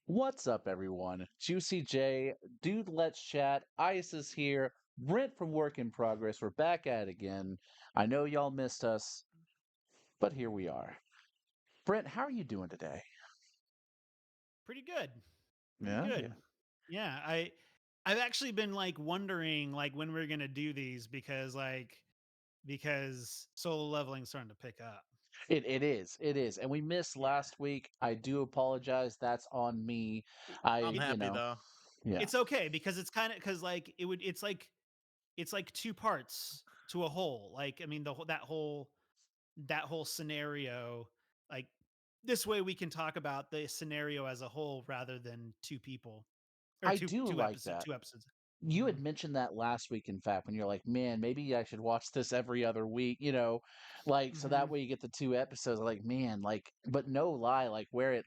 What's up, everyone? Juicy J, Dude Let's Chat, Ice is here, Brent from Work in Progress. We're back at it again. I know y'all missed us, but here we are. Brent, how are you doing today? Pretty good. Pretty Yeah, yeah. good. Yeah, I've actually been like wondering like when we're going to do these because solo leveling's starting to pick up. It is. And we missed last week. I do apologize. That's on me. I, I'm It, you happy know, though. yeah. it's okay because it's kind of cuz like it's like two parts to a whole. Like I mean that whole scenario like this way we can talk about the scenario as a whole rather than two people or I two do two like episode that. two episodes. You Mhm. had mentioned that last week, in fact, when you're like, man, maybe I should watch this every other week, like so that Mhm. way you get the two episodes. Like, man, like, but no lie, like where it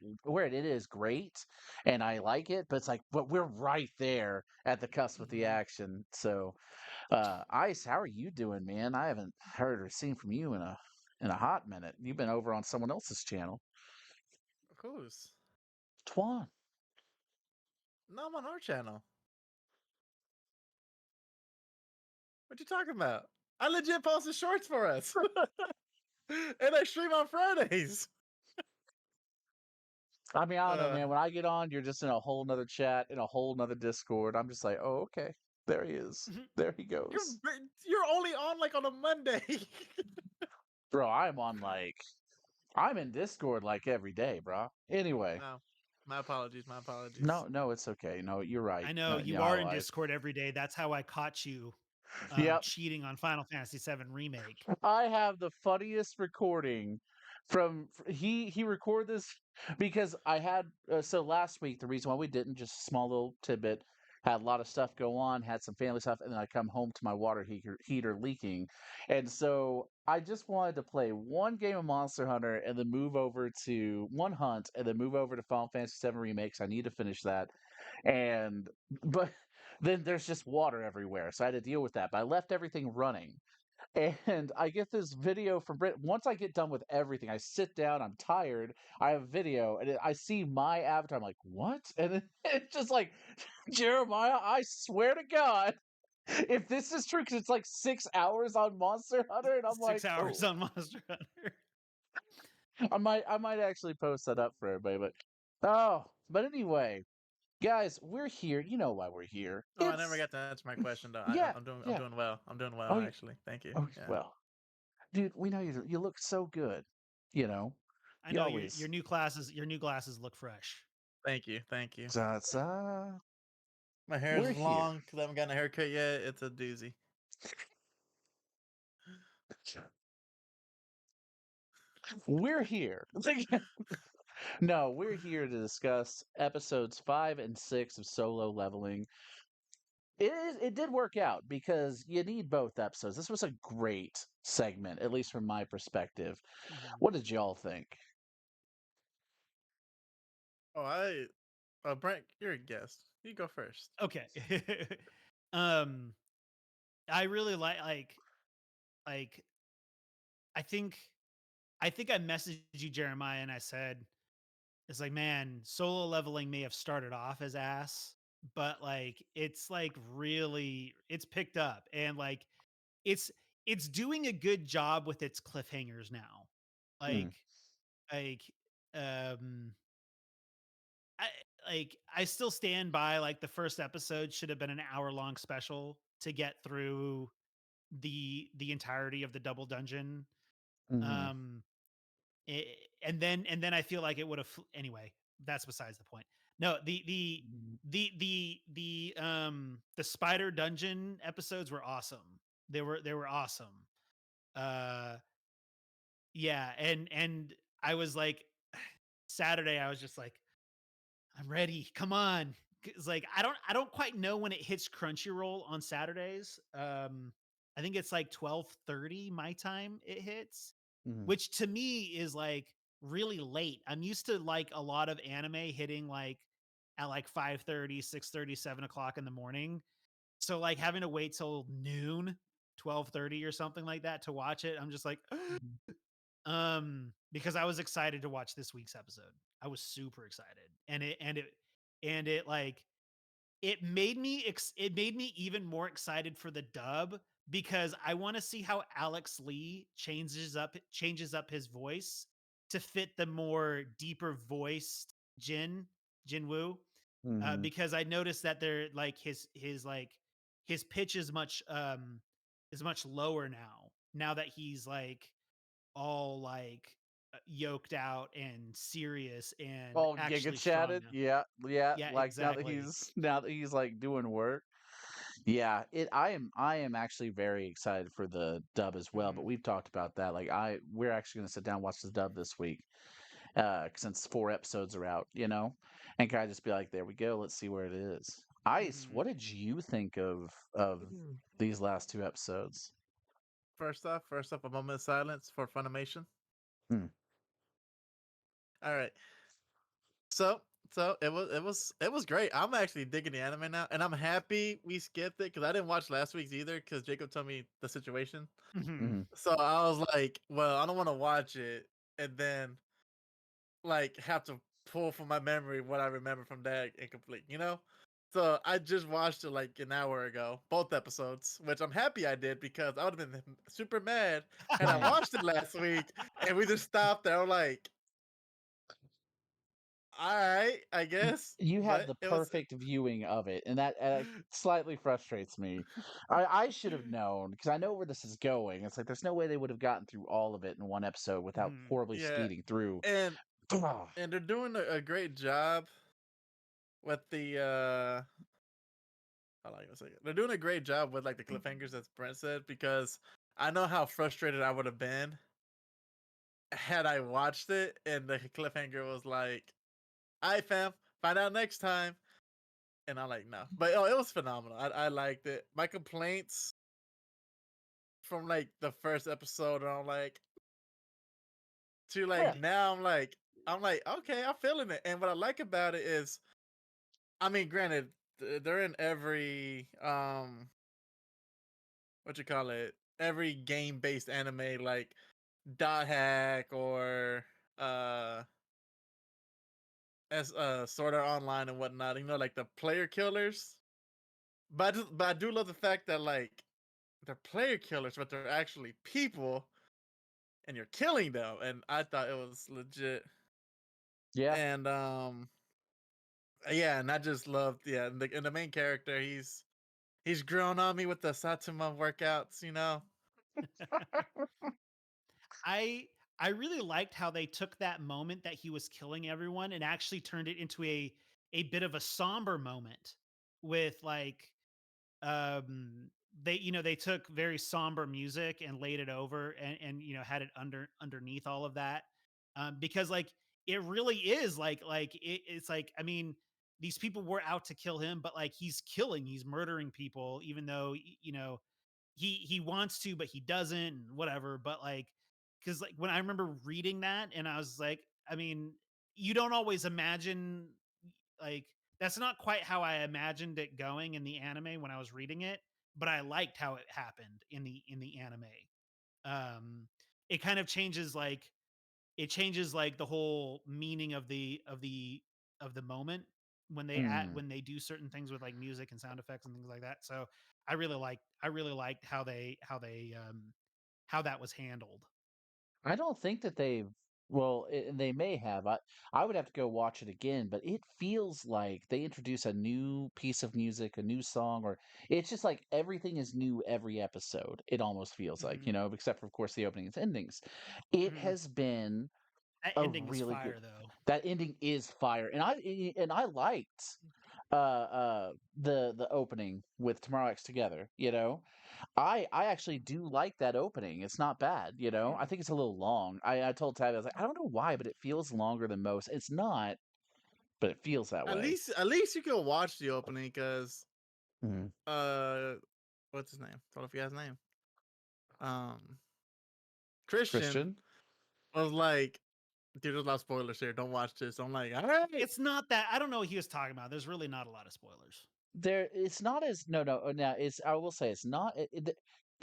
is great, and I like it, but it's like, but we're right there at the cusp with the Mhm. action. So, Ice, how are you doing, man? I haven't heard or seen from you in a hot minute. You've been over on someone else's channel. Who's? Twan. No, I'm on our channel. What you talking about? I legit posted shorts for us. And I stream on Fridays. I mean, I don't know, Uh man. When I get on, you're just in a whole nother chat, in a whole nother Discord. I'm just like, oh, okay. There he is. There he you're goes. you're only on like on a Monday. Bro, I'm in Discord like every day, bro. Anyway, No. My apologies, my apologies. no, it's okay. No, you're right. I know you I are in lied. Discord every day. That's how I caught you Yep. cheating on Final Fantasy VII Remake. I have the funniest recording he recorded this because I had so last week the reason why we didn't, just a small little tidbit, had a lot of stuff go on, had some family stuff, and then I come home to my water heater leaking, and so I just wanted to play one game of Monster Hunter and then move over to one hunt and then move over to Final Fantasy VII Remakes. I need to finish that, and but then there's just water everywhere, so I had to deal with that. But I left everything running. And I get this video from Brent. Once I get done with everything, I sit down, I'm tired, I have video, and I see my avatar. I'm like, what? And it's just like, Jeremiah, I swear to God, if this is true, because it's like 6 hours on Monster Hunter, and I'm like, 6 hours oh, on Monster Hunter. I might actually post that up for everybody. But anyway, guys, we're here. You know why we're here. Oh, I never It's got to answer my question though. yeah, I'm yeah. doing well. I'm doing well Oh, yeah. actually. Thank you. Oh, Yeah. well, dude, we know you look so good. You know, I you know your always new glasses look fresh. Thank you. Thank you. ta. My hair We're is here. long because I haven't gotten a haircut yet. It's a doozy. We're here. No, we're here to discuss episodes 5 and 6 of Solo Leveling. It did work out because you need both episodes. This was a great segment, at least from my perspective. Mhm. What did y'all think? Oh, Brent, you're a guest. You go first. Okay. um I really like I think I messaged you, Jeremiah, and I said it's like, man, solo leveling may have started off as ass, but like it's like really it's picked up and like it's it's doing a good job with its cliffhangers now. Mm, Like like um I I still stand by like the first episode should have been an hour-long special to get through the entirety of the double dungeon. mhm, Um and then I feel like it would have anyway, that's besides the point. No, mhm, the spider dungeon episodes were awesome. They were awesome. Uh yeah, and I was like Saturday I was just like I'm ready. Come on. Cause like I don't quite know when it hits Crunchyroll on Saturdays. I think it's like 12:30 my time it hits, mhm. which to me is like really late. I'm used to like a lot of anime hitting like at like 5:30, 6:30, 7 o'clock in the morning. So like having to wait till noon, 12:30 or something like that to watch it, I'm just like Mhm. because I was excited to watch this week's episode. I was super excited. And it and it made me even more excited for the dub because I want to see how Alex Lee changes up his voice to fit the more deeper voiced Jinwoo. Hmm. Because I noticed that they're like his pitch is much lower now that he's like all yoked out and serious and All giga actually strong chatted. now. Yeah, yeah. Yeah, Like exactly. now that he's like doing work. Yeah, I am actually very excited for the dub as well, but Mhm. we've talked about that. Like we're actually gonna sit down and watch the dub this week. Since 4 episodes are out, and kind of just be like, there we go, let's see where it is. Ice, Mhm. what did you think of these last 2 episodes? First off, a moment of silence for Funimation. Hmm. All right. So it was great. I'm actually digging the anime now, and I'm happy we skipped it because I didn't watch last week's either because Jacob told me the situation. Mhm. Hmm. So I was like, well, I don't want to watch it and then like have to pull from my memory what I remember from that incomplete, you know? So I just watched it like an hour ago, both episodes, which I'm happy I did because I would have been super mad had I watched it last week and we just stopped there. I'm like, all right, I guess, You had but the it was. perfect viewing of it, and that slightly frustrates me. I should have known because I know where this is going. It's like there's no way they would have gotten through all of it in one episode without Mhm. horribly Yeah, speeding through. and Ah, and they're doing a great job with the hold on a second. They're doing a great job with like the cliffhangers, as Brent said, because I know how frustrated I would have been had I watched it and the cliffhanger was like, "All right, fam, find out next time." And I'm like, no, but oh, it was phenomenal. I liked it. My complaints from like the first episode, I'm like, to like yeah. now, I'm like, okay, I'm feeling it. And what I like about it is, I mean, granted, they're in every what you call it, every game based anime like Dot Hack or as Sword Art Online and whatnot. You know, like the player killers. But I do love the fact that like they're player killers, but they're actually people, and you're killing them. And I thought it was legit. Yeah. And yeah, and I just loved and the main character, he's grown on me with the Satsuma workouts. You know. I I really liked how they took that moment that he was killing everyone and actually turned it into a bit of a somber moment with um they took very somber music and laid it over and had it underneath all of that, because it really is it's like, I mean, these people were out to kill him, but like he's murdering people even though he wants to but he doesn't and whatever. But like, because like when I remember reading that and I was like, I mean, you don't always imagine, like, that's not quite how I imagined it going in the anime when I was reading it, but I liked how it happened in the anime. Um, it kind of changes the whole meaning of the moment Mm. when they do certain things with like music and sound effects and things like that. So I really liked how that was handled. I don't think that they've. Well, they may have. I would have to go watch it again, but it feels like they introduce a new piece of music, a new song, or it's just like everything is new every episode. It almost feels like, Hmm. except for, of course, the openings and endings. It Hmm. has been That a ending is really good. fire though. That ending is fire, and I liked the opening with Tomorrow X Together. I actually do like that opening. It's not bad. I think it's a little long. I told Tabby, I was like, I don't know why, but it feels longer than most. It's not, but it feels that way. At least you can watch the opening because Mhm. uh, what's his name? Don't know if he has a name. Um, Christian Christian, was like, dude, there's a lot of spoilers here. Don't watch this. I'm like, all right. It's not that, I don't know what he was talking about. There's really not a lot of spoilers. it's not as no. Now it's I will say it's not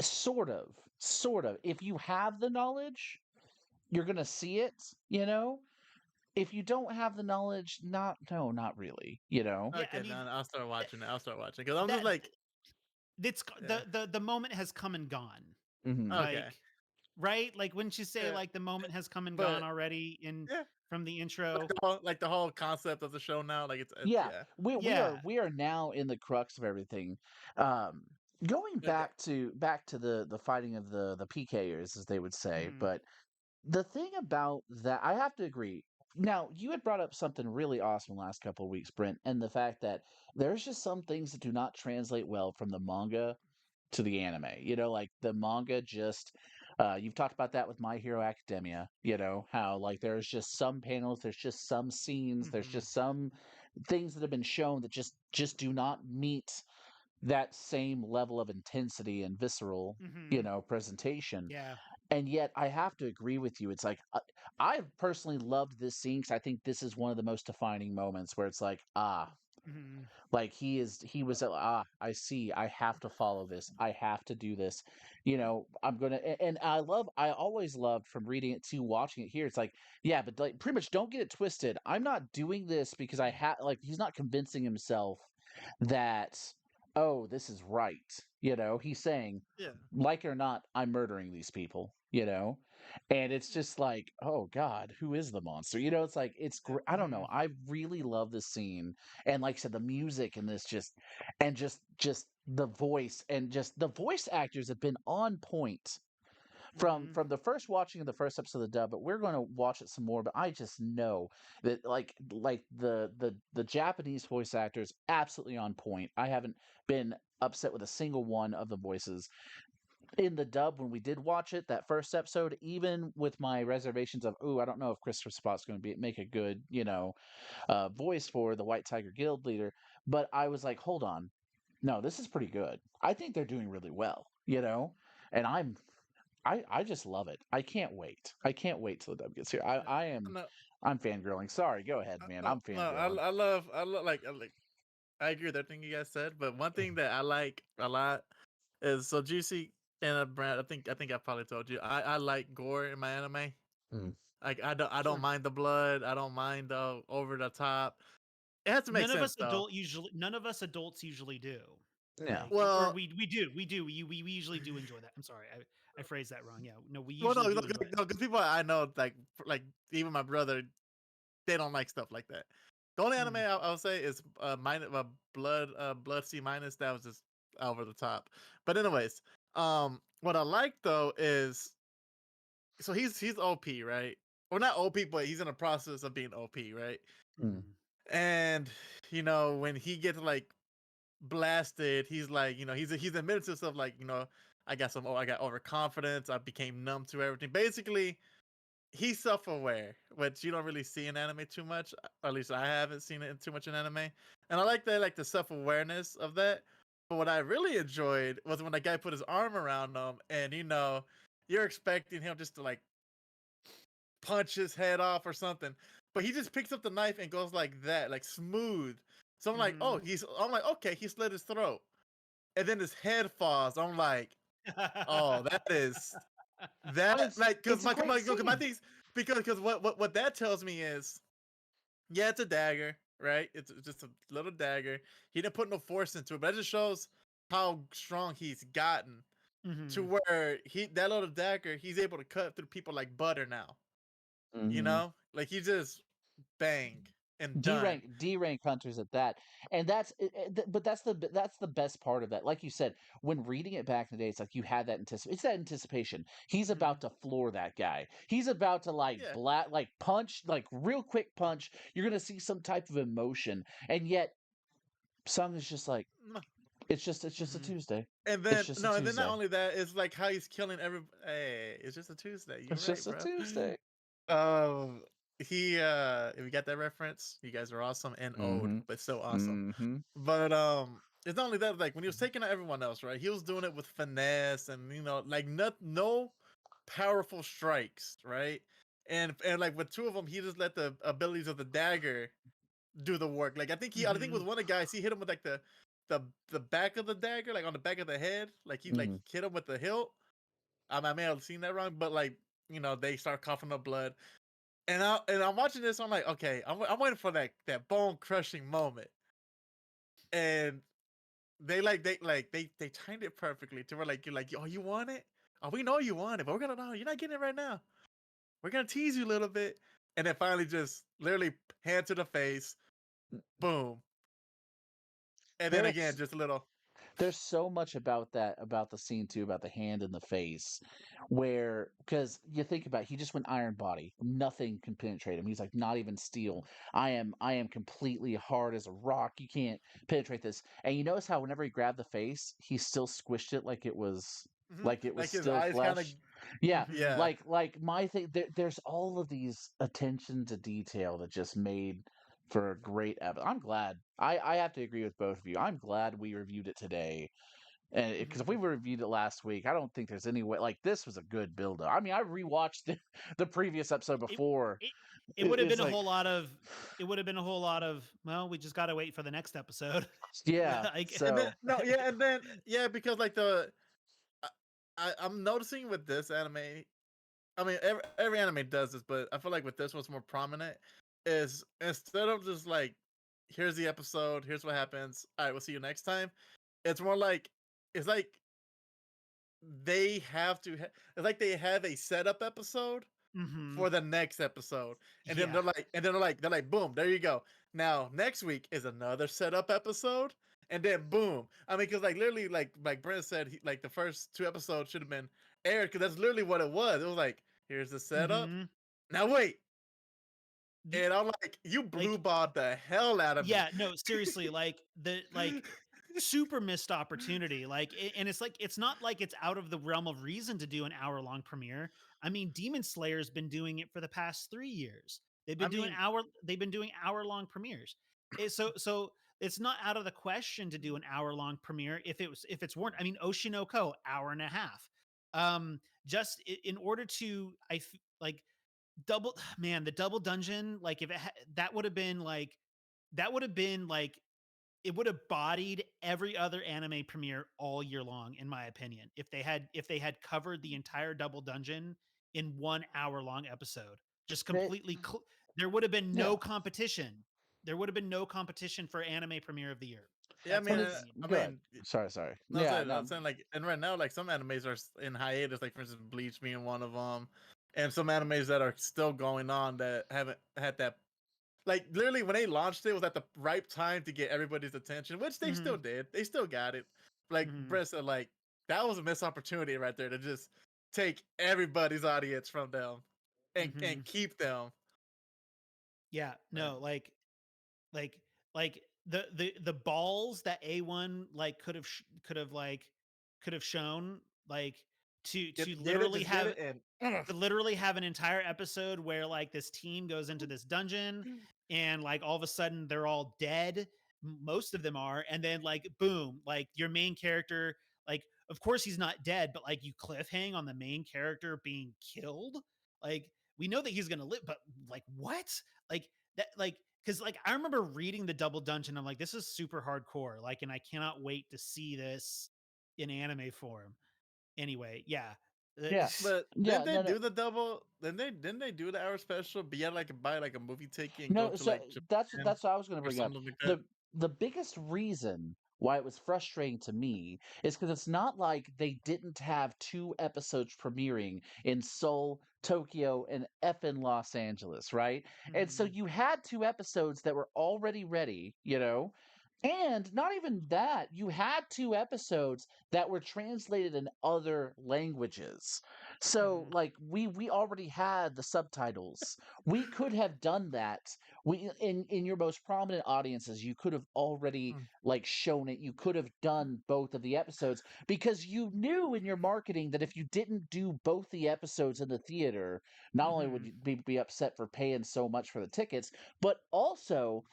sort of. If you have the knowledge, you're gonna see it. if you don't have the knowledge, not really. You know. Yeah, I Okay, mean no, I'll start watching it. I'll start watching because I'm just that like, it's yeah, the moment has come and gone. Hmm. okay, Like, right? Like, wouldn't you say yeah, like the moment has come and gone but already in yeah, from the like intro? the whole concept of the show now, like it's Yeah, yeah, Yeah. we are now in the crux of everything. Um, Going okay, back to the fighting of the PKers, as they would say. Mhm. But the thing about that, I have to agree. Now, you had brought up something really awesome last couple of weeks, Brent, and the fact that there's just some things that do not translate well from the manga to the anime. You know, like the manga just you've talked about that with My Hero Academia, you know, how like there's just some panels, there's just some scenes, there's Mhm. just some things that have been shown that just do not meet that same level of intensity and visceral, you Mhm. know, presentation. Yeah. And yet I have to agree with you. It's like I personally loved this scene because I think this is one of the most defining moments where it's like, ah, Mhm. like he was I see, I have to follow this, I have to do this, you know, I'm gonna and I always loved from reading it to watching it here. It's like, yeah, but like pretty much don't get it twisted, I'm not doing this because I have, like, he's not convincing himself that, oh, this is right, you know, he's saying, yeah, like it or not, I'm murdering these people, you know. And it's just like, oh god, who is the monster, you know. It's like, it's great. I don't know, Mhm. I really love this scene. And like I said, the music in this just, and just the voice, and just the voice actors have been on point Mhm. from the first watching of the first episode of the dub. But we're going to watch it some more, but I just know that like the Japanese voice actors absolutely on point. I haven't been upset with a single one of the voices in the dub when we did watch it that first episode, even with my reservations of, ooh, I don't know if Christopher Spott's going to be make a good, you know, voice for the White Tiger Guild leader. But I was like, hold on, no, this is pretty good. I think they're doing really well, you know. And I just love it. I can't wait. I can't wait till the dub gets here. yeah. No, I'm fangirling. Sorry, go ahead, man. no, I'm no. fangirling. I love like I agree with everything you guys said, but one thing that I like a lot is so Juicy and Brad. I think I probably told you I like gore in my anime. Mm. Like I don't Sure. mind the blood. I don't mind the over the top. It has to make sense though. None of us adults usually do. Yeah. Like, or Well, we usually do enjoy that. I'm sorry, I phrased that wrong. Yeah, no, we well, no, usually no, do enjoy it. no, 'cause people I know, like even my brother, they don't like stuff like that. The only anime Mm. I would say is blood C minus. That was just over the top. But anyways, what I like though is so he's OP, right? Well, not OP, but he's in the process of being OP, right? Mm. Mhm. And you know when he gets like blasted, he's like, you know, he's admitted to stuff like, you know, I got overconfidence, I became numb to everything. Basically, he's self-aware, which you don't really see in anime too much. Or at least I haven't seen it too much in anime. And I like that, like the self-awareness of that. But what I really enjoyed was when the guy put his arm around him, and you know, you're expecting him just to like punch his head off or something. But he just picks up the knife and goes like that, like smooth. So I'm like, oh, Mhm. I'm like, okay, he slit his throat. And then his head falls. I'm like, oh, that is But that like it's a great cause my scene. things because what that tells me is, yeah, it's a dagger, right? It's just a little dagger. He didn't put no force into it, but that just shows how strong he's gotten to Mhm. where that little dagger, he's able to cut through people like butter now. You Hmm. know? Like he just bang and D done. rank hunters at that. And but that's the best part of that. Like you said, when reading it back in the day, it's like you had that it's that anticipation. He's Mhm. about to floor that guy. He's about to like Yeah. like punch, like real quick punch. You're gonna see some type of emotion, and yet Sung is just like, Mm, it's just a Mhm. Tuesday. And It's then just a no, and then not Tuesday. only that, it's like how he's killing every. Hey, it's just a Tuesday. You're It's right, just a bro. Tuesday. Um, if you got that reference, you guys are awesome and old, Mm-hmm. but so awesome. Mm-hmm. But it's not only that, like when he was taking out everyone else, right? He was doing it with finesse and you know, like no powerful strikes, right? And like with two of them, he just let the abilities of the dagger do the work. Like I think with Mhm. one of the guys, he hit him with like the back of the dagger, like on the back of the head, like he like Mm-hmm. hit him with the hilt. I may have seen that wrong, but like you know, they start coughing up blood. And I'm watching this. I'm like, okay, I'm waiting for that bone crushing moment, and they timed it perfectly to where like you're like, oh, you want it? Oh, we know you want it, but we're gonna know you're not getting it right now. We're gonna tease you a little bit, and then finally just literally hand to the face, boom, and then again There's just a little. there's so much about the scene too, about the hand in the face, where because you think about it, he just went iron body, nothing can penetrate him. He's like, not even steel. I am completely hard as a rock. You can't penetrate this. And you notice how whenever he grabbed the face, he still squished it like it was Like his still eyes kind of, flesh. Yeah, Mhm. yeah. like my thing. There's all of these attention to detail that just made for a great episode. I'm glad. I have to agree with both of you. I'm glad we reviewed it today, and because if we Mhm. reviewed it last week, I don't think there's any way. Like this was a good build up. I mean, I rewatched the previous episode It before. it it would have It's been a like, whole lot of well, we just got to wait for the next episode. yeah. Like And then So no, yeah, and then yeah, because like I, I'm noticing with this anime. I mean, every anime does this, but I feel like with this one's more prominent. Is instead of just like, here's the episode, here's what happens. All right, we'll see you next time. It's more like it's like they have to. It's like they have a setup episode mhm. for the next episode, and then Yeah. they're like, boom, there you go. Now next week is another setup episode, and then boom. I mean, because like literally, like Brent said, like the first two episodes should have been aired because that's literally what it was. It was like, here's the setup. Mhm. Now wait, The and I'm like, you blue like balled the hell out of me. yeah, no, seriously, like super missed opportunity. And it's like it's not like it's out of the realm of reason to do an hour-long premiere. I mean, Demon Slayer's been doing it for the past 3 years. I mean, They've been doing hour-long premieres. So it's not out of the question to do an hour-long premiere if it's warranted. I mean, Oshinoko, hour and a half. Just in order to like double man, the double dungeon, like if that would have been like it would have bodied every other anime premiere all year long, in my opinion, if they had covered the entire double dungeon in 1 hour long episode. Just they, completely there would have been yeah. no competition. There would have been no competition for anime premiere of the year. yeah, That's When my it's opinion. good. Sorry. no, Yeah, I'm no. saying like, and right now, like some animes are in hiatus, like for instance, Bleach being one of them, and some animes that are still going on that haven't had that. Like literally, when they launched it, was at the right time to get everybody's attention, which they still Mhm. did. They still got it. Like Mhm. Brett said, like that was a missed opportunity right there to just take everybody's audience from them and Mhm. keep them. Yeah, But no, like like the balls that A1 like could have shown like to get it, literally just get have it, and an entire episode where like this team goes into this dungeon and like all of a sudden they're all dead. Most of them are, and then like boom, like your main character, like of course he's not dead, but like you cliffhang on the main character being killed. Like we know that he's gonna live, but like what? Like that because like I remember reading the double dungeon. I'm like, this is super hardcore. Like, and I cannot wait to see this in anime form. Anyway, yeah. Yeah. but Yeah, didn't they no, no. do the double? Didn't they do the hour special? But you had like buy like a movie ticket and go No, to so like Japan that's what I was going to or bring up. something like that. The biggest reason why it was frustrating to me is because it's not like they didn't have two episodes premiering in Seoul, Tokyo, and effing Los Angeles, right? And so Mhm. you had two episodes that were already ready, you know? And not even that, you had two episodes that were translated in other languages. So Mhm. like we already had the subtitles. We could have done that. We in your most prominent audiences, you could have already Mm. like shown it. You could have done both of the episodes because you knew in your marketing that if you didn't do both the episodes in the theater, not only would Mhm. you be upset for paying so much for the tickets, but also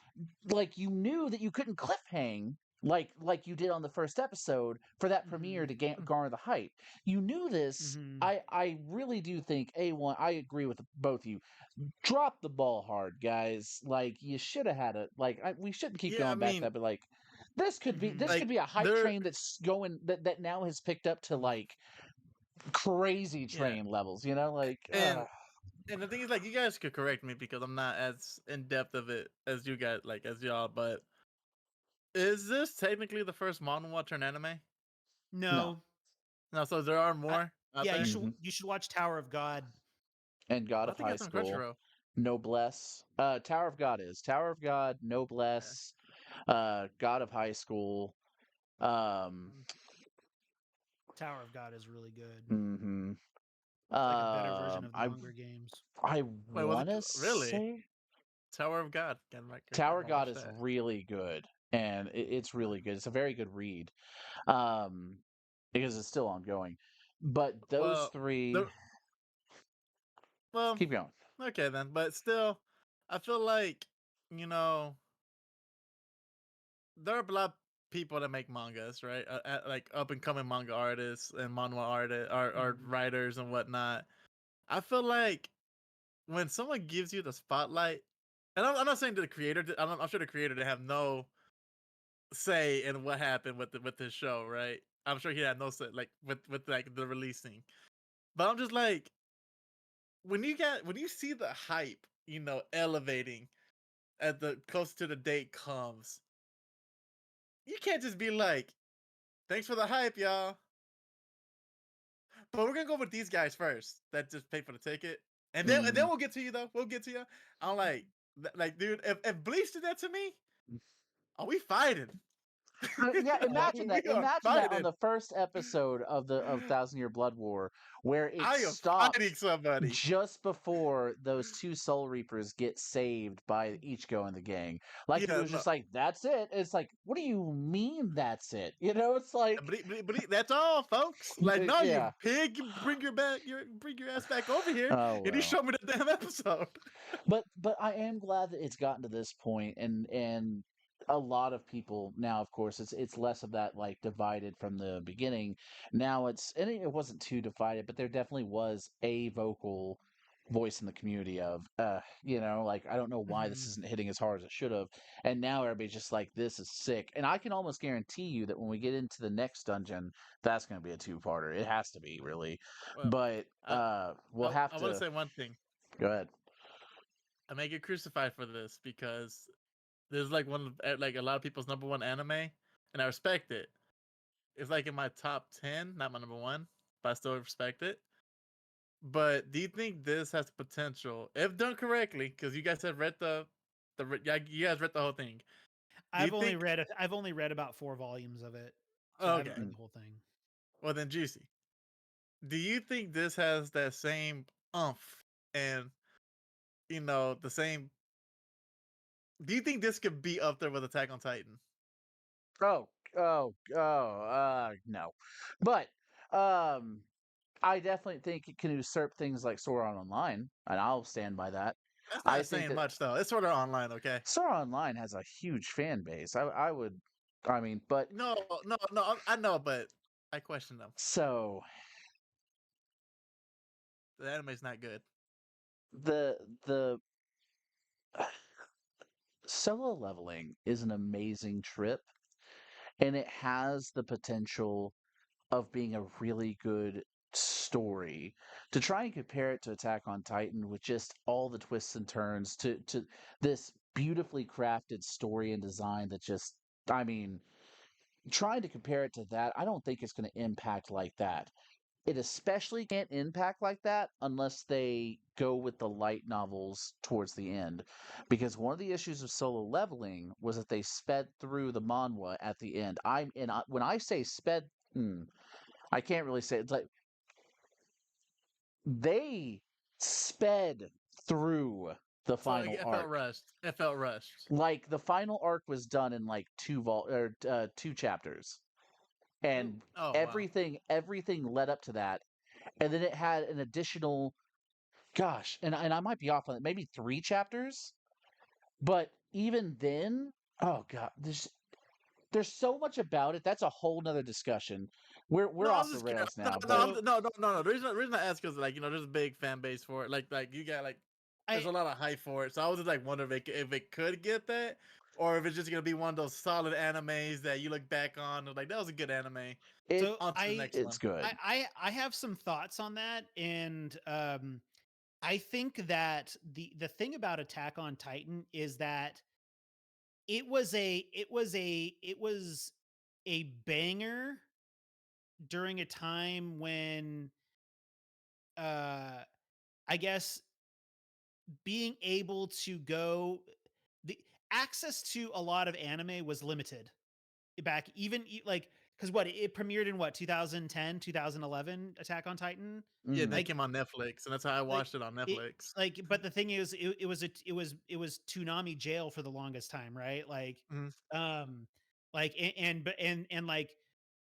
like you knew that you couldn't cliffhang like you did on the first episode for that premiere Mhm. to garner the hype. You knew this. Mhm. I really do think A1. I agree with both of you. Drop the ball hard, guys. Like you should have had it. Like we shouldn't keep Yeah, I going back to mean, that, but like Mhm. this could like be a hype they're train that's going that now has picked up to like crazy yeah, train levels. You know, like and And the thing is, like, you guys could correct me because I'm not as in depth of it as you guys, like as y'all. But is this technically the first manhwa turned anime? No. No, so there are more out Yeah, there. you should watch Tower of God. And God I of think High it's on School, Crunchyroll. Noblesse. Tower of God is Tower of God, Noblesse, God of High School. Um, Tower of God is really good. hmm It's like a better version of the I Hunger Games. Wait, was it want to really say Tower of God? Tower Gotta God watch is that. really good, and it's really good. It's a very good read, um, because it's still ongoing. But those Well, three, the well, keep going. okay then, but still, I feel like you know there are a lot of people that make mangas, right? Like up and coming manga artists and manhwa artists, or writers and whatnot. I feel like when someone gives you the spotlight, and I'm not saying to the creator, I'm sure the creator did have no say in what happened with this show, right? I'm sure he had no say, like with like the releasing. But I'm just like, when you see the hype, elevating as the close to the date comes, you can't just be like, "Thanks for the hype, y'all." But we're gonna go with these guys first that just pay for the ticket, and then we'll get to you though. We'll get to you. I'm like, dude, if Bleach did that to me, are we fighting? Yeah, imagine that. We are Imagine that on fighting. the first episode of Thousand Year Blood War, where it I am fighting stops somebody. just before those two Soul Reapers get saved by Ichigo and the gang. Like it Yeah, was no, just like, that's it. It's like, what do you mean that's it? You know, it's like, that's all, folks. Like, no, you yeah. pig, you bring your ass back over here, Oh and you well. show me the damn episode. But I am glad that it's gotten to this point, and a lot of people now, of course, it's less of that like divided from the beginning. Now and it wasn't too divided, but there definitely was a vocal voice in the community of like, I don't know why this Mhm. isn't hitting as hard as it should have. And now everybody's just like, this is sick. And I can almost guarantee you that when we get into the next dungeon, that's going to be a two-parter. It has to be, really. Well, But I we'll have I want to to say one thing. go ahead. I may get crucified for this because this is like one of like a lot of people's number one anime, and I respect it. It's like in my top 10, not my number one, but I still respect it. But do you think this has potential, if done correctly? Because you guys have read yeah, you guys read the whole thing. Do you I've only think? read about 4 volumes of it, so I haven't Okay, read the whole thing. well then, Juicy. Do you think this has that same umph and the same? Do you think this could be up there with Attack on Titan? Oh, no. But um I definitely think it can usurp things like Sword Art Online, and I'll stand by that. That's I not think saying that much though. It's sort of online, okay? Sword Art Online has a huge fan base. I would, I mean, but No, no, no. I know, but I question them. so The anime's not good. the solo leveling is an amazing trip, and it has the potential of being a really good story. To try and compare it to Attack on Titan with just all the twists and turns to this beautifully crafted story and design that just, I mean, trying to compare it to that, I don't think it's going to impact like that. It especially can't impact like that unless they go with the light novels towards the end. Because one of the issues of Solo Leveling was that they sped through the manhwa at the end. When I say sped, I can't really say it's like they sped through the So final it felt arc. rushed. It felt rushed. Like the final arc was done in like two chapters, and Oh wow. everything led up to that, and then it had an additional, gosh, and I might be off on it, maybe 3 chapters, but even then, oh god, there's so much about it. That's a whole nother discussion. We're No, I'm off the just curious. rails No, now, no, but So no. The reason I ask is like there's a big fan base for it. Like you got like there's I a lot of hype for it. So I was just like wondering if it could get that, or if it's just gonna be one of those solid animes that you look back on and like that was a good anime. it so On to the I next it's one. good. I have some thoughts on that, and I think that the thing about Attack on Titan is that it was a banger during a time when uh I guess being able to go the access to a lot of anime was limited back like because what it premiered in what 2010 2011 Attack on Titan Yeah, that Mhm. like came on Netflix, and that's how I like watched it on it Netflix. like but the thing is it was Toonami jail for the longest time, right? Mhm. Um and like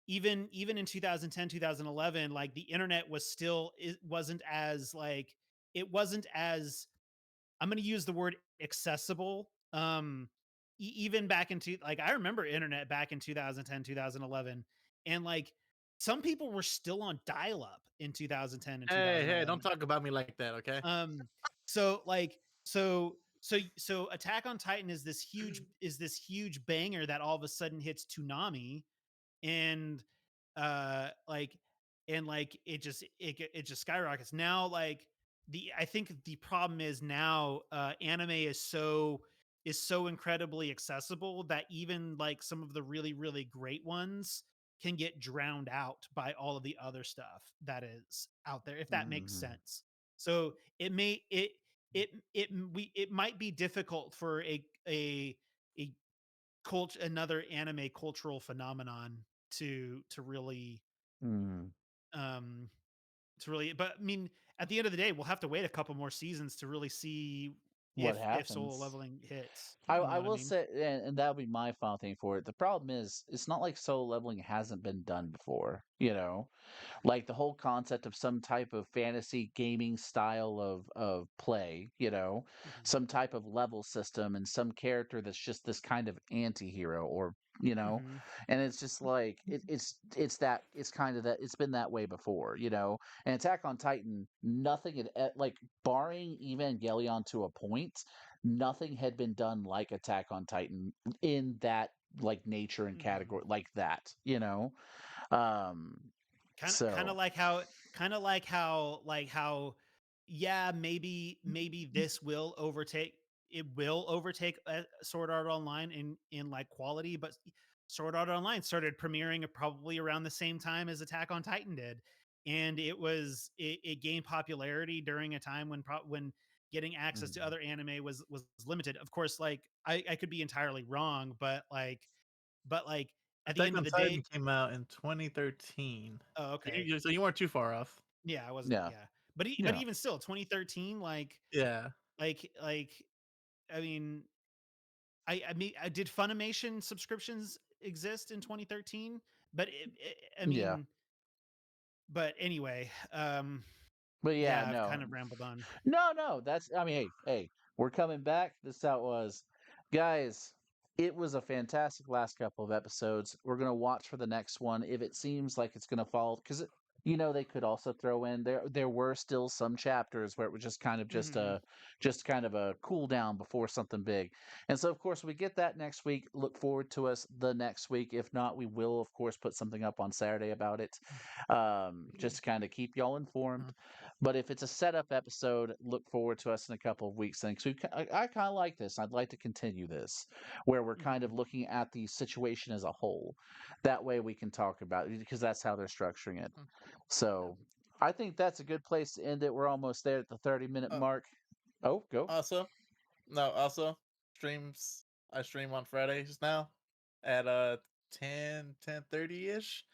even in 2010 2011 like the internet was still it wasn't as like it wasn't as I'm going to use the word accessible. Even back into like I remember internet back in 2010, 2011, and like some people were still on dial up in 2010 and Hey, don't 2011. talk about me like that, okay? Um so like so Attack on Titan is this huge banger that all of a sudden hits Toonami and like it just skyrockets now like the I think the problem is now anime is so incredibly accessible that even like some of the really great ones can get drowned out by all of the other stuff that is out there if that makes Mhm. sense. So it might be difficult for a another anime cultural phenomenon to really Mhm. um but I mean at the end of the day we'll have to wait a couple more seasons to really see What if solo happens? leveling hits, you know I what I will mean? say, and that'll be my final thing for it. The problem is, it's not like solo leveling hasn't been done before. Like the whole concept of some type of fantasy gaming style of play, Mhm. some type of level system and some character that's just this kind of anti-hero or you know Mhm. and it's just like it's kind of that it's been that way before, and Attack on Titan, nothing like barring Evangelion to a point, nothing had been done like Attack on Titan in that like nature and Mhm. category like that, um Kind of so like how yeah, maybe this will overtake Sword Art Online in like quality, but Sword Art Online started premiering probably around the same time as Attack on Titan did. And it gained popularity during a time when getting access to mm, other anime was limited. Of course, like I could be entirely wrong, but at the Attack end of on the Titan day, came out in 2013. oh, So okay. you weren't too far off. Yeah, I wasn't. yeah, Yeah, but yeah. even still, 2013. Yeah. Like I mean, I mean, did Funimation subscriptions exist in 2013? But I Yeah. mean, but anyway, But yeah, yeah, I've no. kind of rambled on. No, no, that's I mean, hey, we're coming back. This is how it was. Guys, it was a fantastic last couple of episodes. We're gonna watch for the next one. If it seems like it's gonna fall, because they could also throw in there were still some chapters where it was just kind of Hmm. just kind of a cool down before something big. And so of course we get that next week. Look forward to us the next week. If not, we will of course put something up on Saturday about it. Just to kind of keep y'all informed. But if it's a setup episode, look forward to us in a couple of weeks. Then, because I kind of like this. I'd like to continue this, where we're kind Hmm. of looking at the situation as a whole. That way, we can talk about it because that's how they're structuring it. So, I think that's a good place to end it. We're almost there at the 30-minute Uh, mark. Oh, go. also, no, also streams. I stream on Fridays now at 10:30 ish,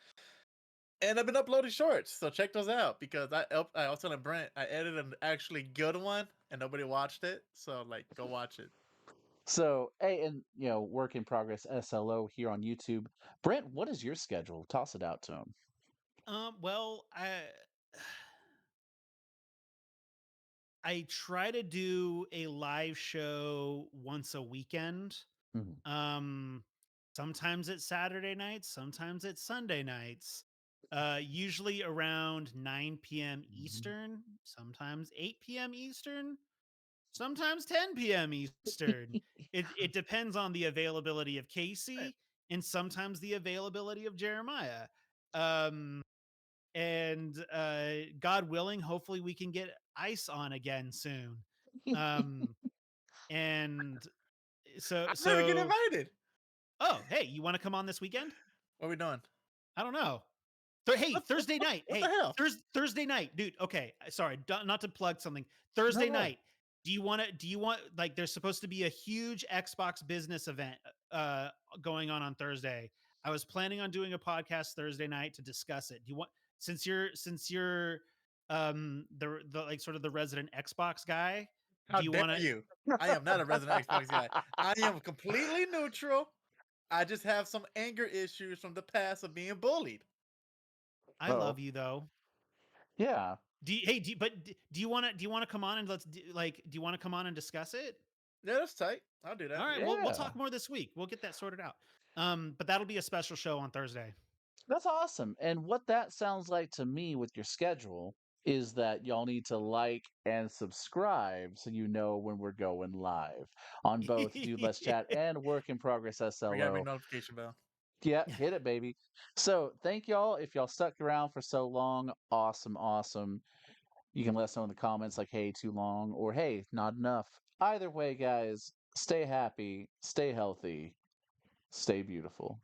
and I've been uploading shorts. So check those out because I was telling Brent I edited an actually good one and nobody watched it. So like, go watch it. So, hey, and work in progress SLO here on YouTube. Brent, what is your schedule? Toss it out to him. Well, I try to do a live show once a weekend. Mhm. Um, Sometimes it's Saturday nights, sometimes it's Sunday nights. Usually around 9 p.m. Mhm. Eastern, sometimes 8 p.m. Eastern, sometimes 10 p.m. Eastern. It depends on the availability of Right. Casey and sometimes the availability of Jeremiah. Um, and God willing, hopefully we can get Ice on again soon. And so I never get invited. Oh, hey, you want to come on this weekend? What are we doing? I don't know. Hey, Thursday night. What Hey, the hell? Thursday night, dude. Okay, sorry, not to plug something. Thursday No. night. Do you want like? There's supposed to be a huge Xbox business event going on Thursday. I was planning on doing a podcast Thursday night to discuss it. Do you want since you're the like sort of the resident Xbox guy? How Do you dare want to? you? I am not a resident Xbox guy. I am completely neutral. I just have some anger issues from the past of being bullied. I love you though. Yeah. Do you want to come on and do you want to come on and discuss it? Yeah, that's tight. I'll do that. All right, Yeah. we'll talk more this week. We'll get that sorted out. But that'll be a special show on Thursday. That's awesome. And what that sounds like to me with your schedule is that y'all need to like and subscribe so you know when we're going live on both Dude Let's Chat and Work in Progress We gotta SLO. make notification bell. Yeah, hit it, baby. So thank y'all. If y'all stuck around for so long, awesome. You can let us know in the comments like, hey, too long, or hey, not enough. Either way, guys, stay happy, stay healthy, stay beautiful.